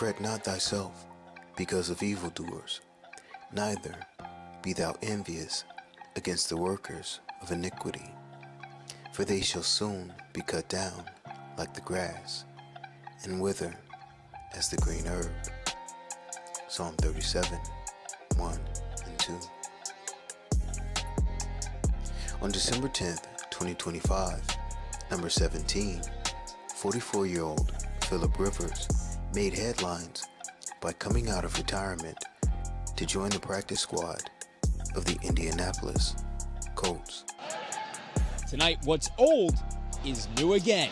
Fret not thyself because of evildoers, neither be thou envious against the workers of iniquity, for they shall soon be cut down like the grass, and wither as the green herb. Psalm 37, 1 and 2. On December 10th, 2025, number 17, 44-year-old Philip Rivers made headlines by coming out of retirement to join the practice squad of the Indianapolis Colts. Tonight, what's old is new again.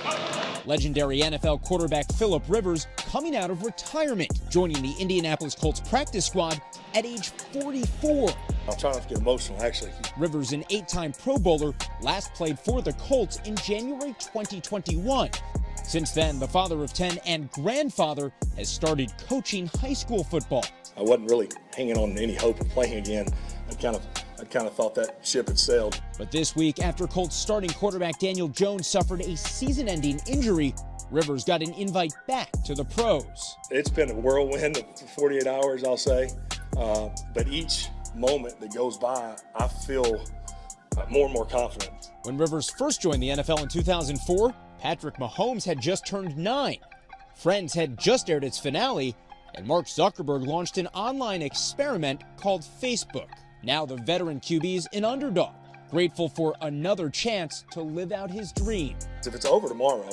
Legendary NFL quarterback Philip Rivers coming out of retirement, joining the Indianapolis Colts practice squad at age 44. I'm trying not to get emotional, actually. Rivers, an 8-time Pro Bowler, last played for the Colts in January 2021. Since then, the father of 10 and grandfather has started coaching high school football. I wasn't really hanging on any hope of playing again. I kind of thought that ship had sailed. But this week, after Colts starting quarterback Daniel Jones suffered a season-ending injury, Rivers got an invite back to the pros. It's been a whirlwind of 48 hours, I'll say. But each moment that goes by, I feel more and more confident. When Rivers first joined the NFL in 2004, Patrick Mahomes had just turned 9. Friends had just aired its finale, and Mark Zuckerberg launched an online experiment called Facebook. Now the veteran QB's an underdog, grateful for another chance to live out his dream. If it's over tomorrow,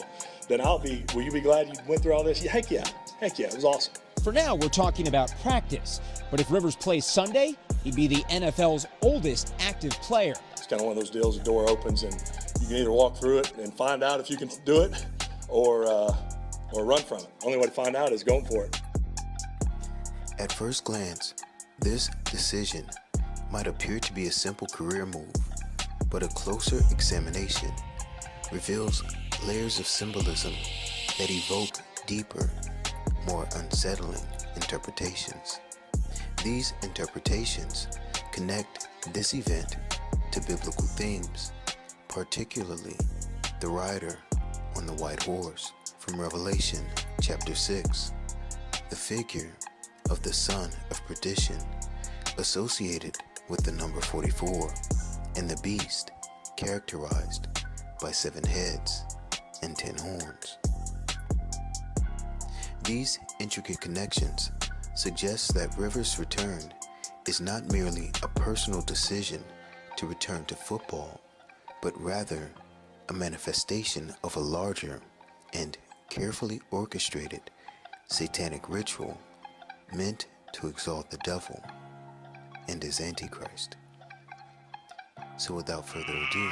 then will you be glad you went through all this? Heck yeah, it was awesome. For now, we're talking about practice, but if Rivers plays Sunday, he'd be the NFL's oldest active player. It's kind of one of those deals, the door opens and you can either walk through it and find out if you can do it or run from it. Only way to find out is going for it. At first glance, this decision might appear to be a simple career move, but a closer examination reveals layers of symbolism that evoke deeper, more unsettling interpretations. These interpretations connect this event to biblical themes, particularly the rider on the white horse from Revelation chapter 6, the figure of the son of perdition associated with the number 44, and the beast characterized by 7 heads and 10 horns. These intricate connections suggest that Rivers' return is not merely a personal decision to return to football, but rather a manifestation of a larger and carefully orchestrated satanic ritual meant to exalt the devil and his Antichrist. So without further ado,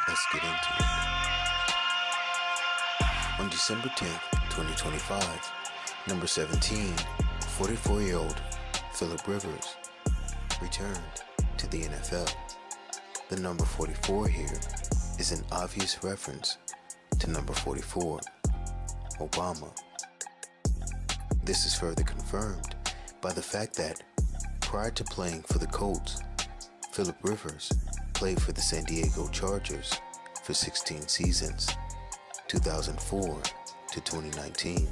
let's get into it. On December 10th, 2025, number 17, 44-year-old Philip Rivers returned to the NFL. The number 44 here is an obvious reference to number 44, Obama. This is further confirmed by the fact that prior to playing for the Colts, Philip Rivers played for the San Diego Chargers for 16 seasons, 2004 to 2019.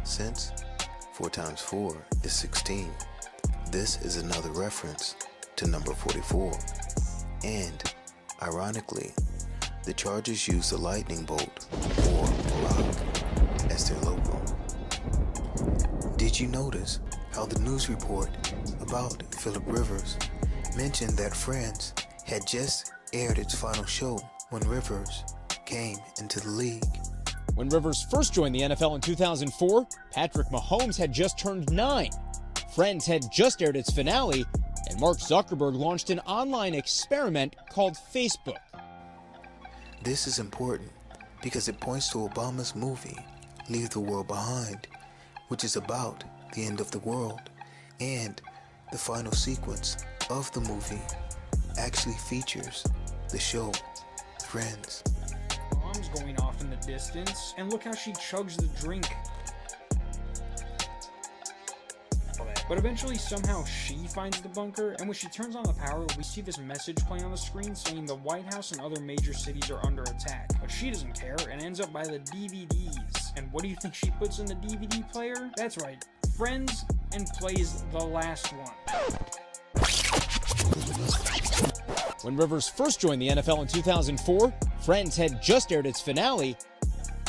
Since 4 times 4 is 16, this is another reference to number 44. And, ironically, the Chargers use the lightning bolt, or rock, as their logo. Did you notice how the news report about Philip Rivers mentioned that Friends had just aired its final show when Rivers came into the league? When Rivers first joined the NFL in 2004, Patrick Mahomes had just turned 9. Friends had just aired its finale, and Mark Zuckerberg launched an online experiment called Facebook. This is important because it points to Obama's movie, Leave the World Behind, which is about the end of the world, and the final sequence of the movie actually features the show Friends. Bombs going off in the distance, and look how she chugs the drink. Oh, that But eventually, somehow she finds the bunker, and when she turns on the power, we see this message play on the screen saying the White House and other major cities are under attack. But she doesn't care and ends up by the DVDs. And what do you think she puts in the DVD player? That's right, Friends, and plays the last one. When Rivers first joined the NFL in 2004, Friends had just aired its finale.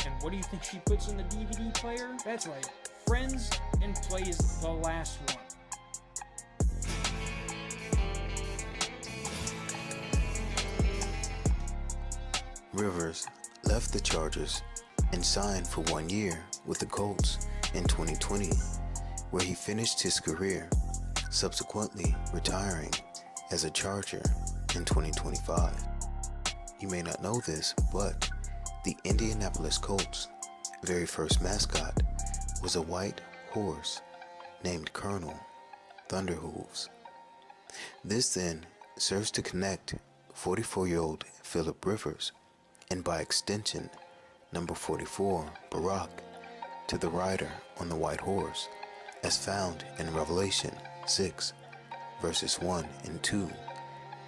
And what do you think she puts in the DVD player? That's right, Friends, and plays the last one. Rivers left the Chargers and signed for 1 year with the Colts in 2020, where he finished his career, subsequently retiring as a Charger in 2025. You may not know this, but the Indianapolis Colts' very first mascot was a white horse named Colonel Thunderhooves. This then serves to connect 44-year-old Philip Rivers, and by extension, number 44, Barack, to the rider on the white horse, as found in Revelation 6, verses 1 and 2,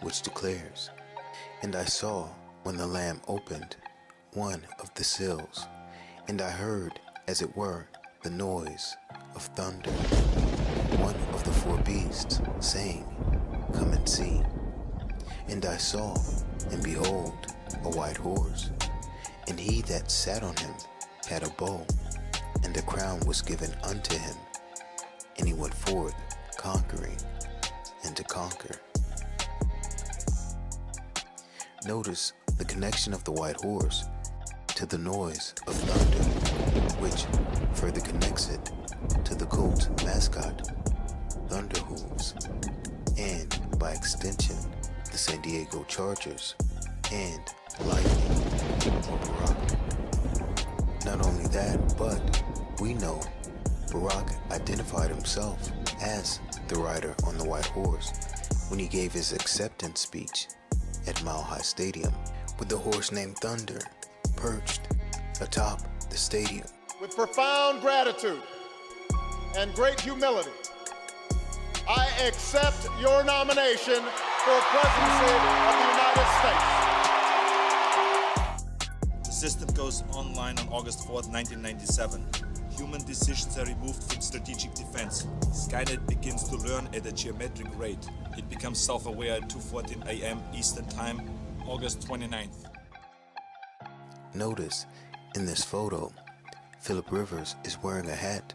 which declares, "And I saw when the Lamb opened one of the seals, and I heard, as it were, the noise of thunder, one of the four beasts, saying, Come and see. And I saw, and behold, a white horse, and he that sat on him had a bow, and a crown was given unto him, and he went forth conquering and to conquer." Notice the connection of the white horse to the noise of thunder, which further connects it to the Colts mascot, Thunderhooves, and by extension, the San Diego Chargers and Lightning or Barack. Not only that, but we know Barack identified himself as the rider on the white horse when he gave his acceptance speech at Mile High Stadium, with the horse named Thunder perched atop the stadium. With profound gratitude and great humility, I accept your nomination for presidency of the United States. The system goes online on August 4th, 1997. Human decisions are removed from strategic defense. Skynet begins to learn at a geometric rate. It becomes self-aware at 2:14 a.m. Eastern Time, August 29th. Notice in this photo, Philip Rivers is wearing a hat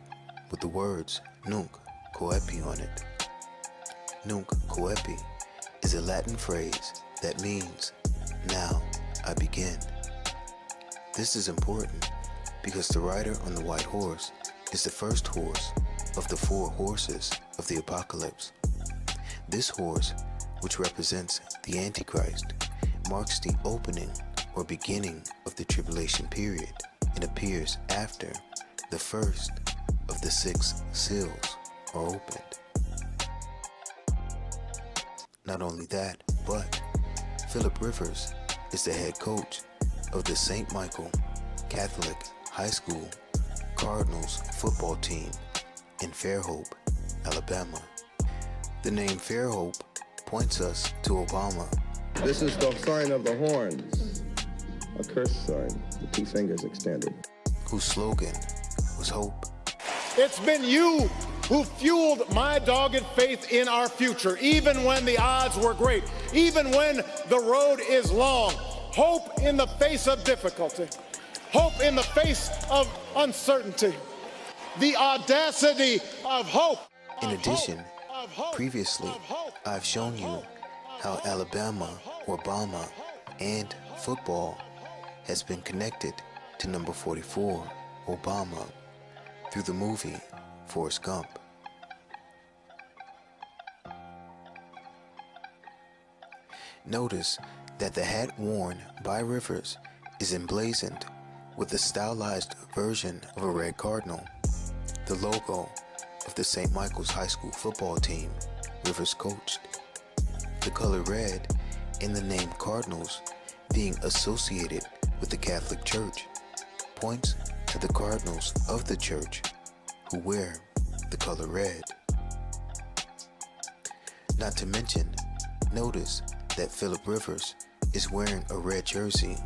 with the words Nunc Coepi on it. Nunc Coepi is a Latin phrase that means, now I begin. This is important because the rider on the white horse is the first horse of the four horses of the apocalypse. This horse, which represents the Antichrist, marks the opening or beginning of the tribulation period and appears after the first of the 6 seals are opened. Not only that, but Philip Rivers is the head coach of the St. Michael Catholic High School Cardinals football team in Fairhope, Alabama. The name Fairhope points us to Obama. This is the sign of the horns, a curse sign, the 2 fingers extended, whose slogan was hope. It's been you who fueled my dogged faith in our future, even when the odds were great, even when the road is long. Hope in the face of difficulty, hope in the face of uncertainty, the audacity of hope. In addition, previously, I've shown you how Alabama, Obama, and football has been connected to number 44, Obama, through the movie Forrest Gump. Notice that the hat worn by Rivers is emblazoned with a stylized version of a red cardinal, the logo of the St. Michael's High School football team Rivers coached. The color red and the name Cardinals being associated with the Catholic Church points to the cardinals of the church who wear the color red. Not to mention, notice that Phillip Rivers is wearing a red jersey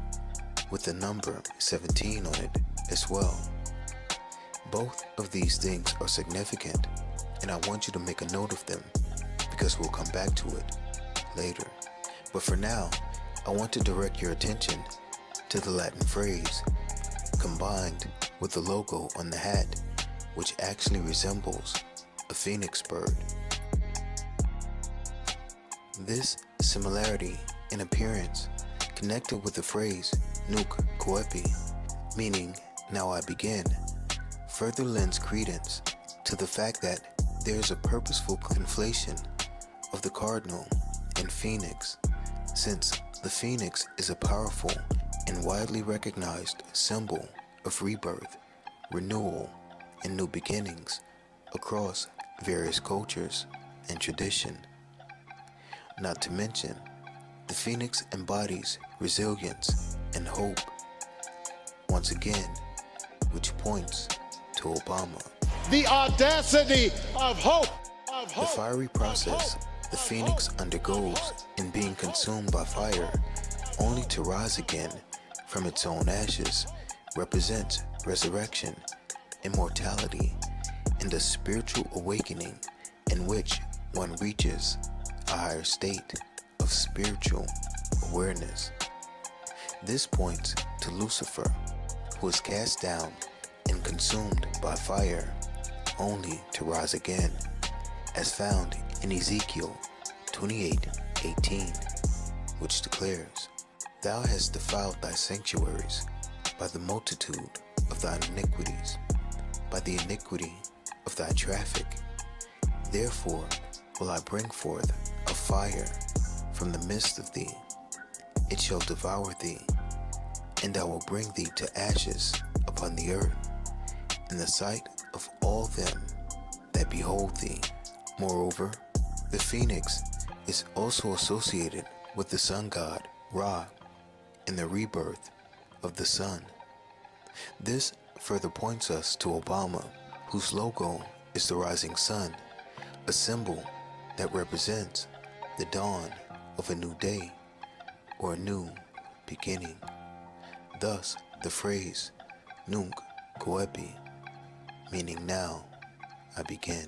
with the number 17 on it as well. Both of these things are significant, and I want you to make a note of them because we'll come back to it later. But for now, I want to direct your attention to the Latin phrase combined with the logo on the hat, which actually resembles a phoenix bird. This similarity in appearance, connected with the phrase nunc coepi, meaning now I begin, further lends credence to the fact that there is a purposeful conflation of the cardinal and phoenix, since the phoenix is a powerful and widely recognized symbol of rebirth, renewal, and new beginnings across various cultures and tradition. Not to mention, the phoenix embodies resilience and hope, once again, which points to Obama. The audacity of hope. The fiery process the phoenix undergoes in being consumed by fire, only to rise again from its own ashes, represents resurrection, immortality, and a spiritual awakening in which one reaches a higher state of spiritual awareness. This points to Lucifer, who is cast down and consumed by fire, only to rise again, as found in Ezekiel 28:18, which declares, "Thou hast defiled thy sanctuaries by the multitude of thine iniquities, by the iniquity of thy traffic. Therefore will I bring forth a fire from the midst of thee. It shall devour thee, and I will bring thee to ashes upon the earth, in the sight of all them that behold thee." Moreover, the phoenix is also associated with the sun god Ra in the rebirth of the sun. This further points us to Obama, whose logo is the rising sun, a symbol that represents the dawn of a new day or a new beginning. Thus, the phrase nunc coepi, meaning now I begin.